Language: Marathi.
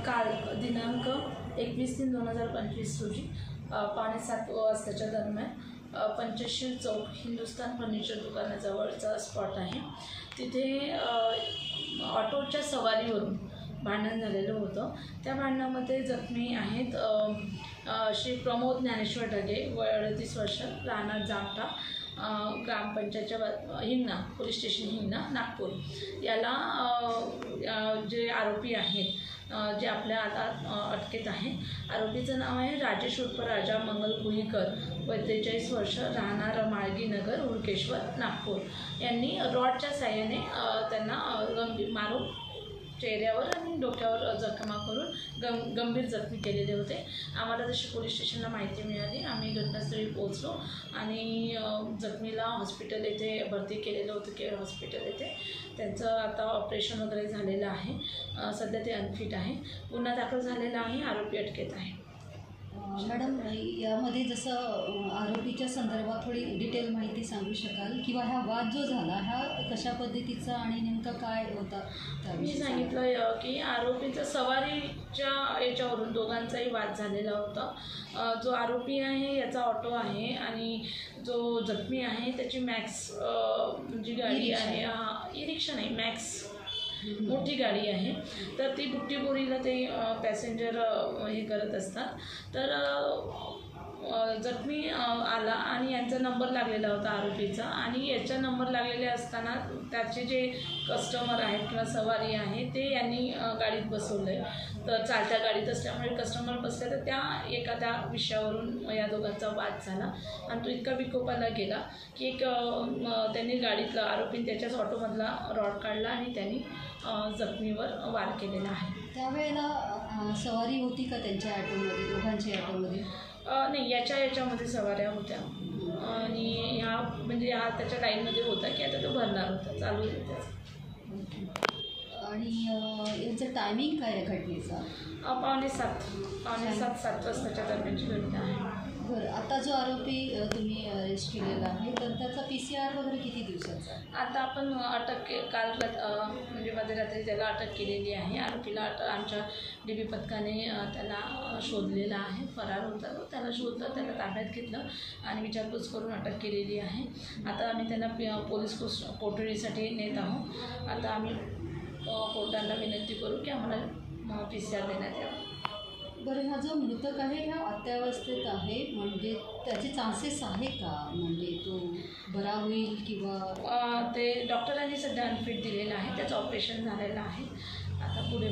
काल दिनांक 21/3/2025 रोजी 6:45 वाजताच्या दरम्यान पंचशील चौक हिंदुस्तान फर्निचर दुकानाजवळचा स्पॉट आहे. तिथे ऑटोच्या सवारीवरून भांडण झालेलं होतं. त्या भांडणामध्ये जखमी आहेत श्री प्रमोद ज्ञानेश्वर ढगे, वय 38 वर्ष, राहणार जामठा, ग्रामपंचायतच्या हिंगणा, पोलीस स्टेशन हिंगणा, नागपूर. याला जे आरोपी आहेत जे आपल्या आता अटकेत आहे, आरोपीचं नाव आहे राजेश उर्फ राजा मंगल कुहीकर, 43 वर्ष, राहणार माळगी नगर, हुडकेश्वर, नागपूर. यांनी रॉडच्या साह्याने त्यांना मारून चेहऱ्यावर आणि डोक्यावर जखमा करून गंभीर जखमी केलेले होते. आम्हाला जशी पोलीस स्टेशनला माहिती मिळाली, आम्ही घटनास्थळी पोहोचलो आणि जखमीला हॉस्पिटल येथे भरती केलेलं होतं, केअर हॉस्पिटल येथे. त्यांचं आता ऑपरेशन वगैरे झालेलं आहे. सध्या ते अनफिट आहे. गुन्हा दाखल झालेला आहे. आरोपी अटकेत आहे. मॅडम, यामध्ये जसं आरोपीच्या संदर्भात थोडी डिटेल माहिती सांगू शकाल, किंवा हा वाद जो झाला हा कशा पद्धतीचा आणि नेमका काय होता? मी सांगितलं की आरोपीचा सवारीच्या याच्यावरून दोघांचाही वाद झालेला होता. जो आरोपी आहे याचा ऑटो आहे आणि जो जखमी आहे त्याची मॅक्स जी गाडी आहे, ई रिक्षा नाही, मॅक्स मोठी गाडी आहे. तर ती बुट्टीबोरीला ते पॅसेंजर हे करत असतात. तर जखमी आला आणि यांचा नंबर लागलेला होता आरोपीचा, आणि याचा नंबर लागलेले असताना त्याचे जे कस्टमर आहेत किंवा सवारी आहे ते यांनी गाडीत बसवलं आहे. तर चालत्या गाडीत असल्यामुळे कस्टमर बसले, तर त्या एखाद्या विषयावरून या दोघांचा वाद झाला आणि तो इतका विकोपाला गेला की त्यांनी गाडीतला आरोपीने त्याच्याच ऑटोमधला रॉड काढला आणि त्यांनी जखमीवर वार केलेला आहे. त्यावेळेला सवारी होती का त्यांच्या ऑटोमध्ये, दोघांच्या ऑटोमध्ये? नाही, याच्यामध्ये सवाऱ्या होत्या आणि ह्या म्हणजे हा त्याच्या लाईनमध्ये होता की आता तो भरणार होता, चालू होता त्याचा. आणि यांचं टायमिंग काय आहे घटनेचा? 6:45 7 वाजताच्या दरम्यानची घटना आहे. बरं, आता जो आरोपी तुम्ही अरेस्ट केलेला आहे तर त्याचा PCR वगैरे किती दिवसाचा? आता आपण काल म्हणजे मध्यरात्री त्याला अटक केलेली आहे. आरोपीला आमच्या DB पथकाने त्याला शोधलेला आहे. फरार होता, त्याला शोधलं, त्याला ताब्यात घेतलं आणि विचारपूस करून अटक केलेली आहे. आता आम्ही त्यांना पोलीस कोठडीसाठी नेत आहोत. आता आम्ही कोर्टाला विनंती करू की आम्हाला PCR देण्यात यावं. बरं, हा जो मृतक आहे हा अत्यावस्थेत आहे, म्हणजे त्याचे चान्सेस आहे का, म्हणजे तो बरा होईल किंवा? ते डॉक्टरांनी सध्या अनफिट दिलेलं आहे. त्याचं ऑपरेशन झालेलं आहे. आता पुढे